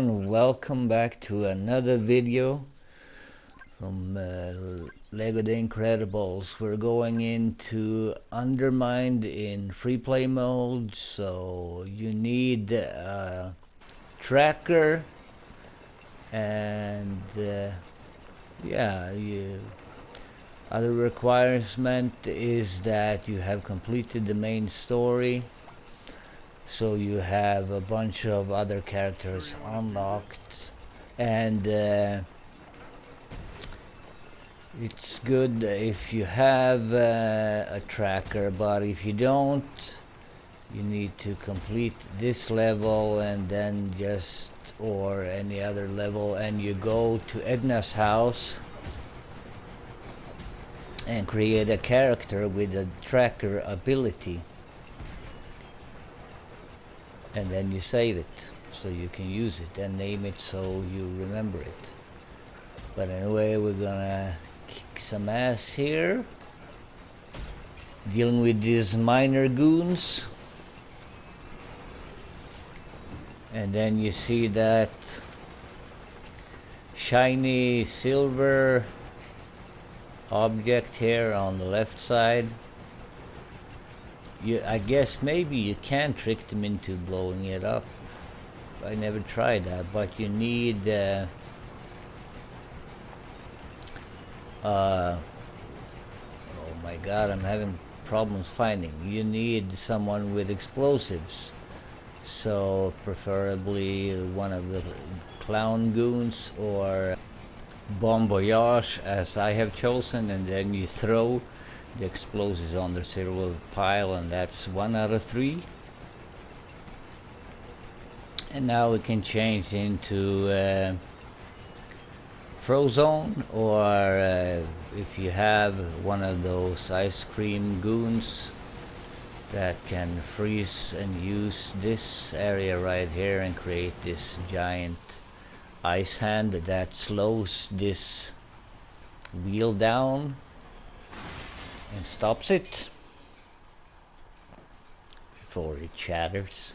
everyone, welcome back to another video from Lego The Incredibles. We're going into Undermined in free play mode, so you need a tracker and other requirement is that you have completed the main story. So you have a bunch of other characters unlocked, and it's good if you have a tracker, but if you don't, you need to complete this level and then or any other level, and you go to Edna's house and create a character with a tracker ability. And then you save it so you can use it and name it so you remember it. But anyway, we're gonna kick some ass here, dealing with these minor goons. And then you see that shiny silver object here on the left side. I guess maybe you can trick them into blowing it up. I never tried that, but you need oh my god, I'm having problems finding. You need someone with explosives, so preferably one of the clown goons or Bon Voyage, as I have chosen, and then you throw the explosives on the silver pile, and that's 1 out of 3. And now we can change into Frozone, or if you have one of those ice cream goons that can freeze and use this area right here and create this giant ice hand that slows this wheel down and stops it before it shatters.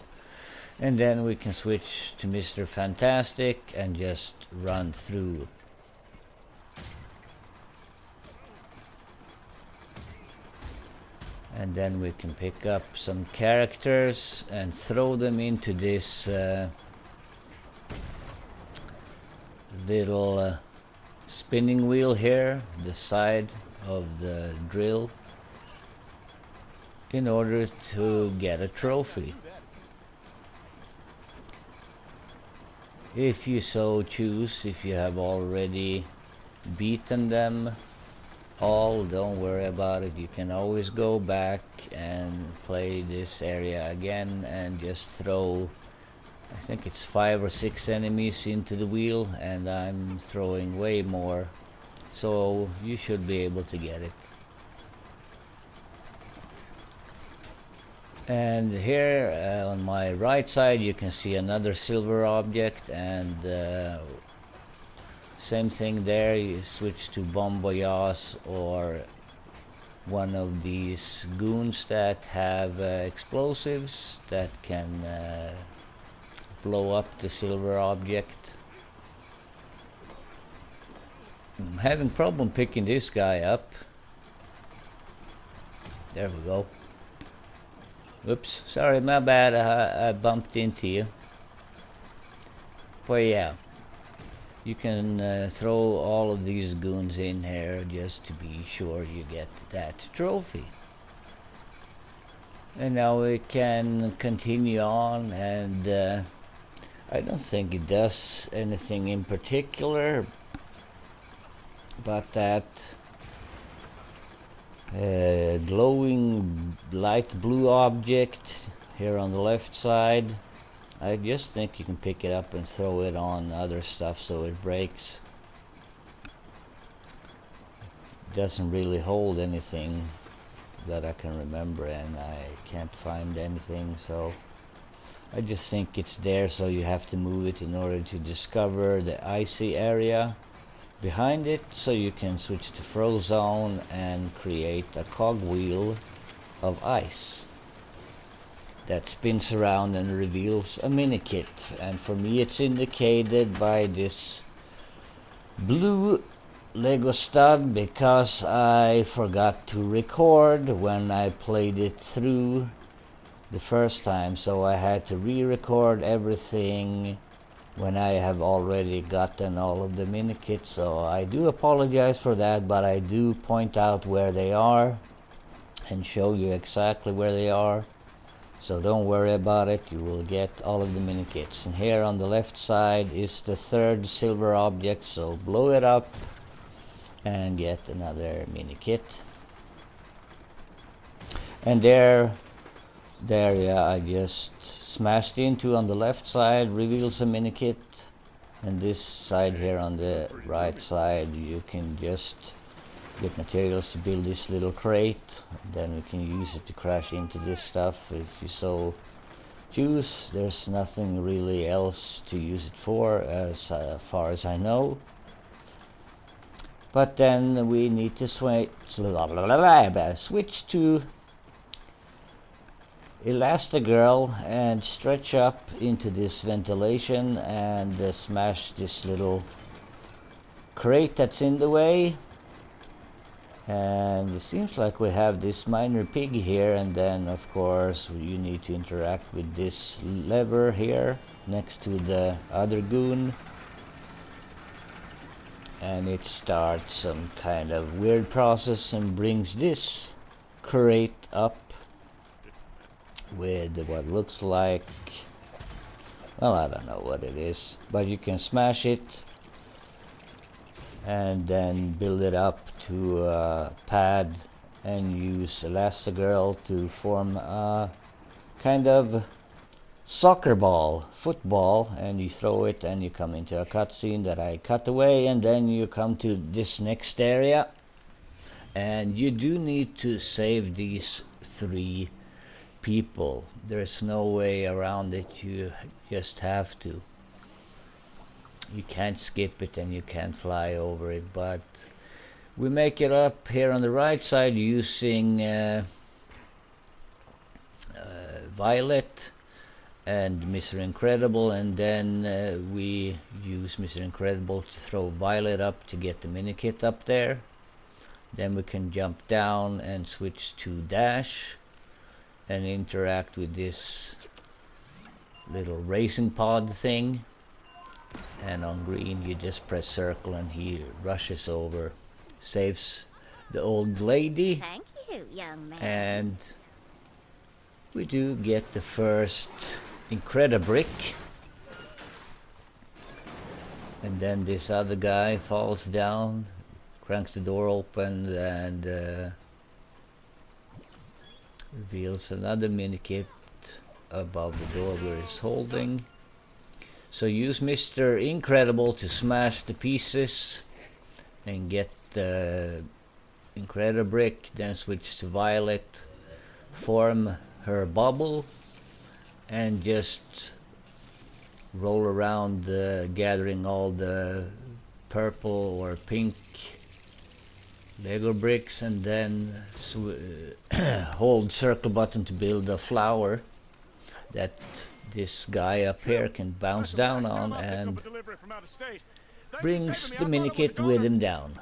And then we can switch to Mr. Fantastic and just run through. And then we can pick up some characters and throw them into this little spinning wheel here, the side of the drill, in order to get a trophy. If you so choose, if you have already beaten them all, don't worry about it. You can always go back and play this area again and just throw, I think it's 5 or 6 enemies into the wheel, and I'm throwing way more, so you should be able to get it. And here on my right side you can see another silver object, and same thing there. You switch to Bon Voyage or one of these goons that have explosives that can blow up the silver object. I'm having problem picking this guy up. There we go. Oops, sorry, my bad, I bumped into you. But yeah, you can throw all of these goons in here just to be sure you get that trophy. And now we can continue on, and I don't think it does anything in particular, but that glowing light blue object here on the left side, I just think you can pick it up and throw it on other stuff so it breaks. It doesn't really hold anything that I can remember, and I can't find anything, so I just think it's there, so you have to move it in order to discover the icy area behind it, so you can switch to Frozone and create a cogwheel of ice. that spins around and reveals a Minikit. And for me it's indicated by this blue Lego stud because I forgot to record when I played it through the first time, so I had to re-record everything when I have already gotten all of the Minikits. So I do apologize for that, but I do point out where they are and show you exactly where they are. So don't worry about it, you will get all of the Minikits. And here on the left side is the third silver object, so blow it up and get another Minikit. And there, yeah, I just smashed into on the left side, reveals a Minikit. And this side here on the right side, you can just get materials to build this little crate. Then we can use it to crash into this stuff if you so choose. There's nothing really else to use it for as far as I know. But then we need to switch to Elastigirl and stretch up into this ventilation and smash this little crate that's in the way. And it seems like we have this miner pig here, and then of course you need to interact with this lever here next to the other goon, and it starts some kind of weird process and brings this crate up with what looks like, well, I don't know what it is, but you can smash it and then build it up to a pad and use Elastigirl to form a kind of soccer ball, football, and you throw it and you come into a cutscene that I cut away, and then you come to this next area and you do need to save these 3 people. There's no way around it, you just have to. You can't skip it and you can't fly over it, but we make it up here on the right side using Violet and Mr. Incredible, and then we use Mr. Incredible to throw Violet up to get the Minikit up there. Then we can jump down and switch to dash and interact with this little racing pod thing. And on green you just press circle and he rushes over, saves the old lady. Thank you, young man. And we do get the first Incredibrick. And then this other guy falls down, cranks the door open, and reveals another Minikit above the door where he's holding. So use Mr. Incredible to smash the pieces and get the Incredibrick, then switch to Violet, form her bubble, and just roll around gathering all the purple or pink Lego bricks, and then hold circle button to build a flower that this guy up here can bounce down on and brings the Minikit with him down.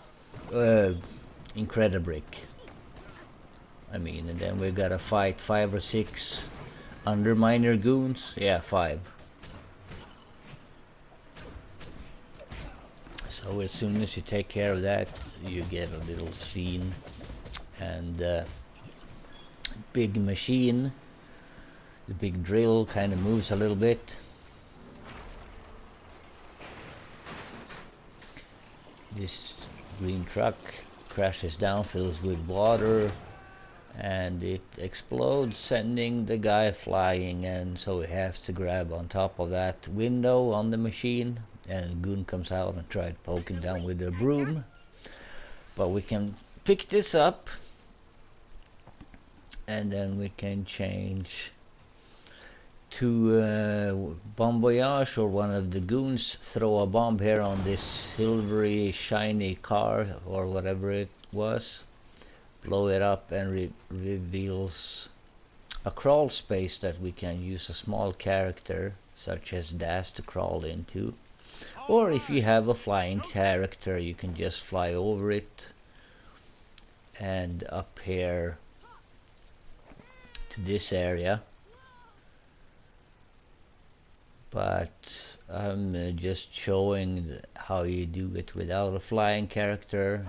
Incredibrick. I mean, and then we gotta fight 5 or 6 underminer goons. Yeah, 5. So as soon as you take care of that, you get a little scene, and big machine. The big drill kind of moves a little bit. This green truck crashes down, fills with water, and it explodes, sending the guy flying, and so he has to grab on top of that window on the machine, and Goon comes out and tries to poke him down with a broom. But we can pick this up, and then we can change to Bon Voyage, or one of the goons throw a bomb here on this silvery shiny car or whatever it was, blow it up, and reveals a crawl space that we can use a small character such as Dash to crawl into. Or if you have a flying character, you can just fly over it. And up here to this area. But I'm just showing how you do it without a flying character.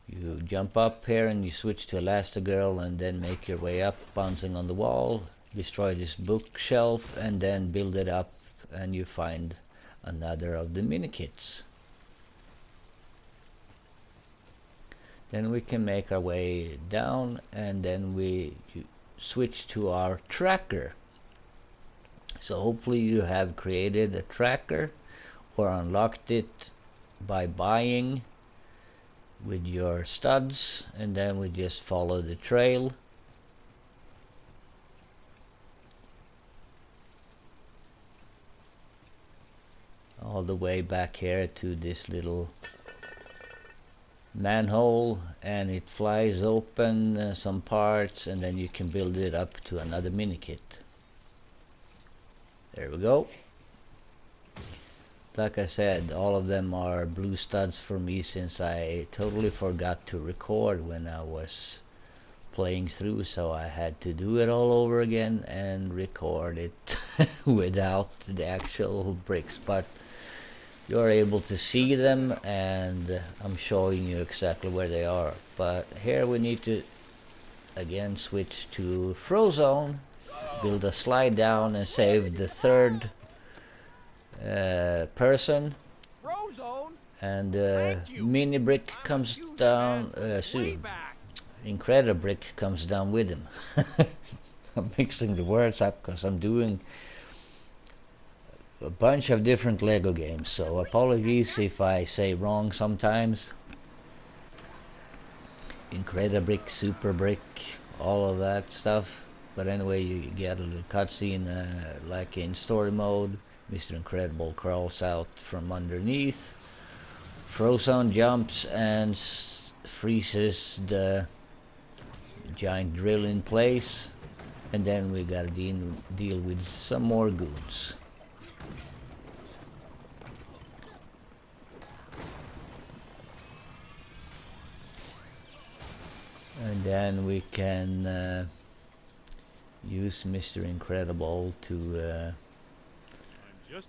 You jump up here and you switch to Elastigirl and then make your way up, bouncing on the wall, destroy this bookshelf and then build it up and you find another of the Minikits. Then we can make our way down and then we switch to our tracker. So hopefully you have created a tracker or unlocked it by buying with your studs, and then we just follow the trail. All the way back here to this little manhole, and it flies open some parts and then you can build it up to another Minikit. There we go. Like I said, all of them are blue studs for me since I totally forgot to record when I was playing through, so I had to do it all over again and record it without the actual bricks, but you're able to see them and I'm showing you exactly where they are. But here we need to again switch to Frozone, build a slide down and save the third person, and mini brick comes down soon. Incredible brick comes down with him. I'm mixing the words up because I'm doing a bunch of different Lego games, so apologies if I say wrong sometimes. Incredible brick, super brick, all of that stuff. But anyway, you get a little cutscene like in story mode. Mr. Incredible crawls out from underneath. Frozone jumps and freezes the giant drill in place. And then we gotta deal with some more goons. And then we can use Mr. Incredible to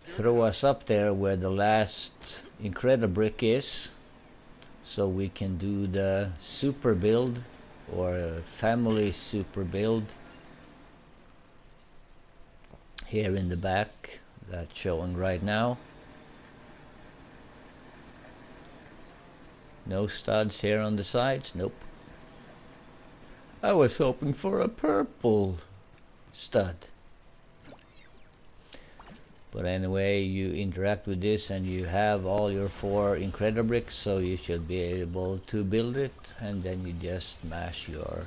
throw us up there where the last Incredible brick is, so we can do the super build or family super build here in the back. That's showing right now. No studs here on the sides, nope. I was hoping for a purple stud. But anyway, you interact with this and you have all your 4 Incredible bricks, so you should be able to build it, and then you just mash your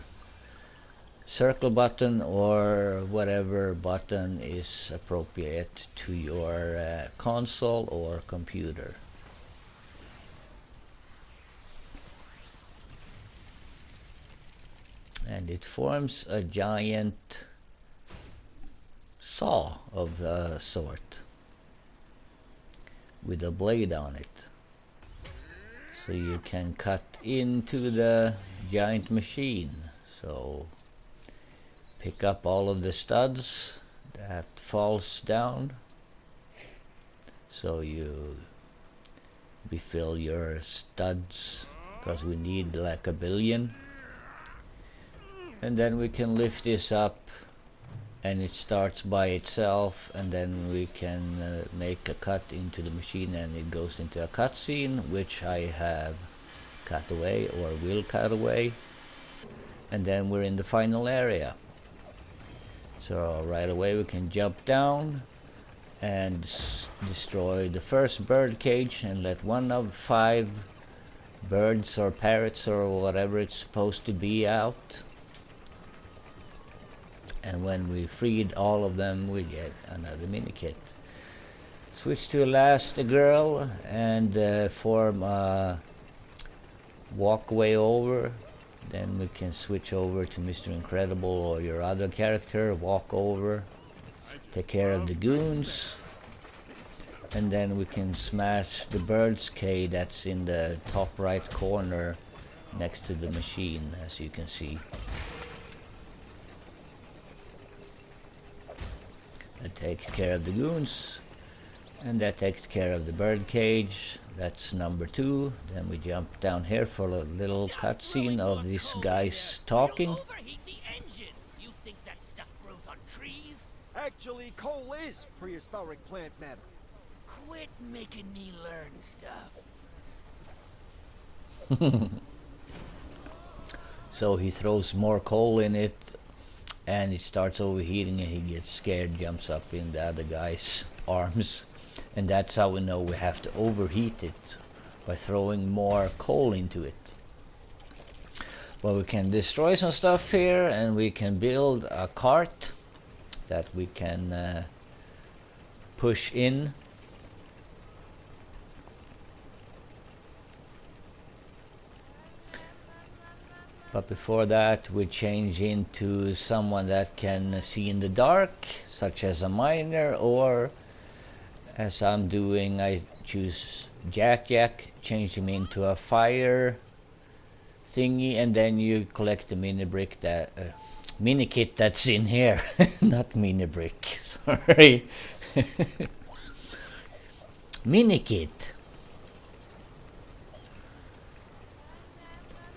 circle button or whatever button is appropriate to your console or computer. And it forms a giant saw of a sort with a blade on it, so you can cut into the giant machine. So pick up all of the studs that falls down, so you refill your studs because we need like 1 billion. And then we can lift this up and it starts by itself, and then we can make a cut into the machine and it goes into a cutscene, which I have cut away or will cut away. And then we're in the final area. So right away we can jump down and destroy the first bird cage and let 1 of 5 birds or parrots or whatever it's supposed to be out. And when we freed all of them, we get another Minikit. Switch to Elastigirl and form a walkway over Then we can switch over to Mr. Incredible or your other character, walk over, take care of the goons, and then we can smash the bird's cage that's in the top right corner next to the machine, as you can see. That takes care of the goons, and that takes care of the bird cage. That's number 2. Then we jump down here for a little cutscene of these guys talking. You'll overheat the engine. You think that stuff grows on trees? Actually, coal is prehistoric plant matter. Quit making me learn stuff. So he throws more coal in it, and it starts overheating, and he gets scared, jumps up in the other guy's arms. And that's how we know we have to overheat it, by throwing more coal into it. Well, we can destroy some stuff here, and we can build a cart that we can push in. But before that, we change into someone that can see in the dark, such as a miner, or as I'm doing, I choose Jack, change him into a fire thingy, and then you collect the mini brick that Minikit that's in here. Not mini brick, sorry. Minikit.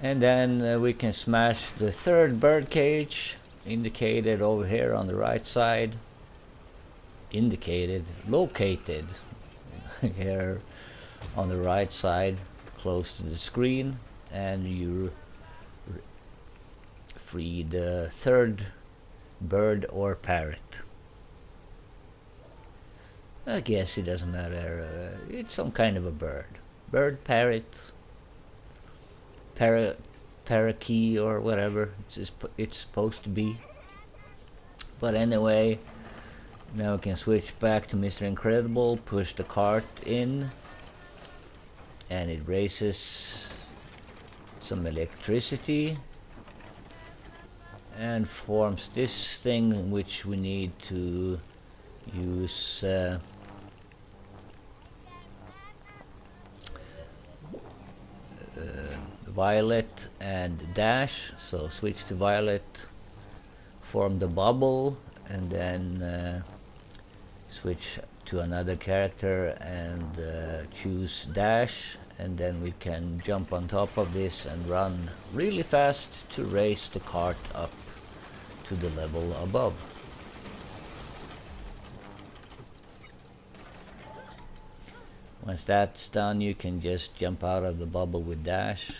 And then we can smash the 3rd bird cage, indicated over here on the right side. Located here on the right side, close to the screen, and you free the 3rd bird or parrot. I guess it doesn't matter, it's some kind of a bird. Bird, parrot, parakeet or whatever it's supposed to be. But anyway, now we can switch back to Mr. Incredible, push the cart in, and it raises some electricity and forms this thing, which we need to use violet and dash. So switch to violet, form the bubble, and then switch to another character and choose dash, and then we can jump on top of this and run really fast to raise the cart up to the level above. Once that's done, you can just jump out of the bubble with dash,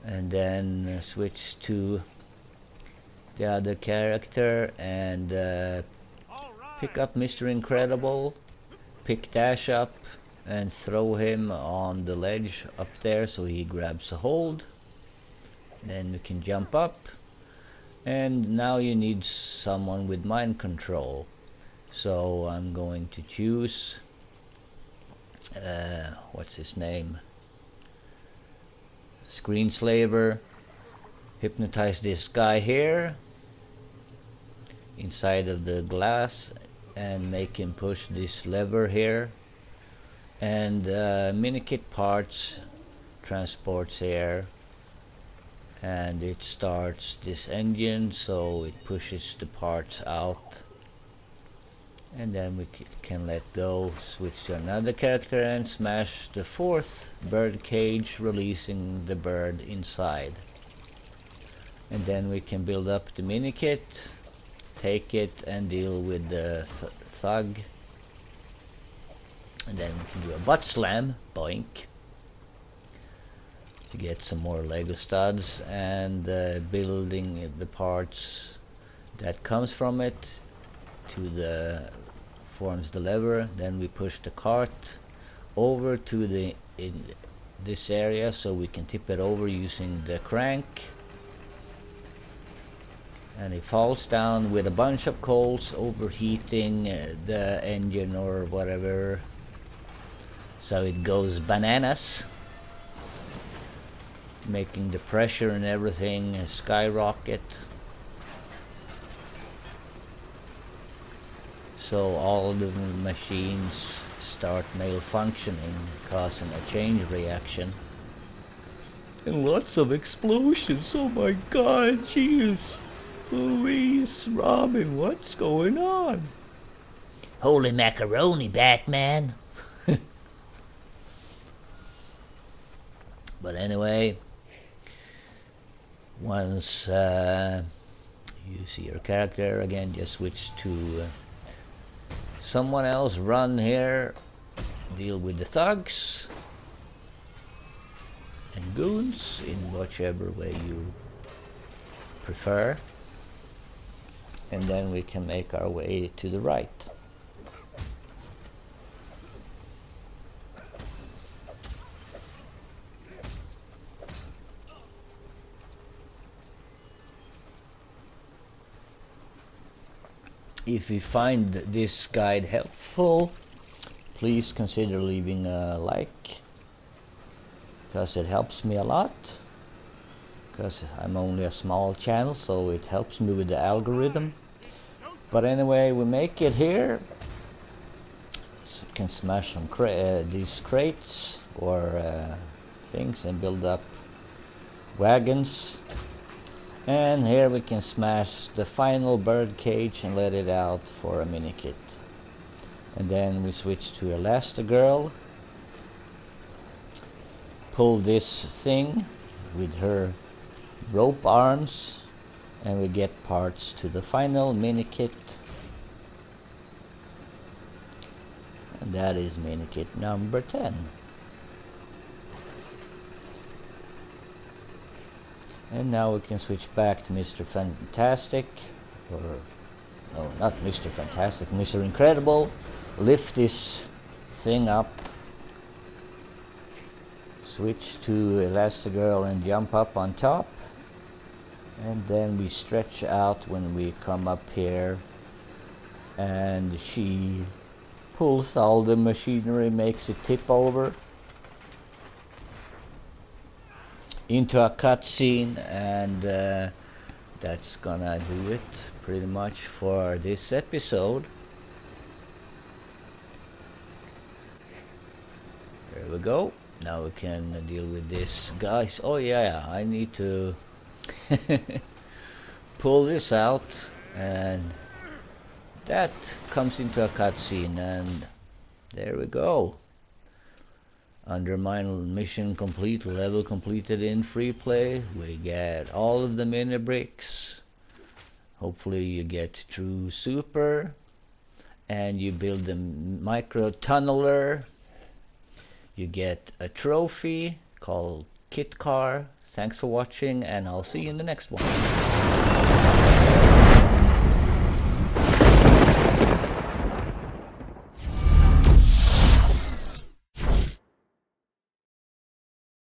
and then switch to the other character and pick up Mr. Incredible, pick Dash up and throw him on the ledge up there so he grabs a hold. Then you can jump up, and now you need someone with mind control. So I'm going to choose what's his name? Screenslaver. Hypnotize this guy here inside of the glass and make him push this lever here, and Minikit parts transports air, and it starts this engine, so it pushes the parts out, and then we can let go, switch to another character and smash the 4th bird cage, releasing the bird inside. And then we can build up the Minikit, take it and deal with the thug, and then we can do a butt slam, boink, to get some more Lego studs, and building the parts that comes from it to the forms the lever. Then we push the cart over to the in this area so we can tip it over using the crank, and it falls down with a bunch of coals, overheating the engine or whatever, so it goes bananas. making the pressure and everything skyrocket. So all the machines start malfunctioning, causing a chain reaction. And lots of explosions. Oh my god, jeez. Louise, Robin, what's going on? Holy macaroni, Batman! But anyway, once you see your character again, just switch to someone else, run here, deal with the thugs and goons in whichever way you prefer, and then we can make our way to the right. If you find this guide helpful, please consider leaving a like, because it helps me a lot, because I'm only a small channel, so it helps me with the algorithm. But anyway, we make it here. Can smash some these crates or things and build up wagons. And here we can smash the final bird cage and let it out for a Minikit. And then we switch to Elastigirl. Pull this thing with her rope arms and we get parts to the final Minikit. And that is Minikit number 10. And now we can switch back to Mr. Fantastic, or no, not Mr. Fantastic, Mr. Incredible. Lift this thing up, switch to Elastigirl and jump up on top, and then we stretch out when we come up here, and she pulls all the machinery, makes it tip over into a cutscene, and that's gonna do it pretty much for this episode. There we go. Now we can deal with this, guys. Oh yeah, I need to pull this out, and that comes into a cutscene, and there we go. Undermine mission complete, level completed in free play. We get all of the mini bricks. Hopefully you get true super, and you build the micro tunneler. You get a trophy called Kit Car. Thanks for watching, and I'll see you in the next one.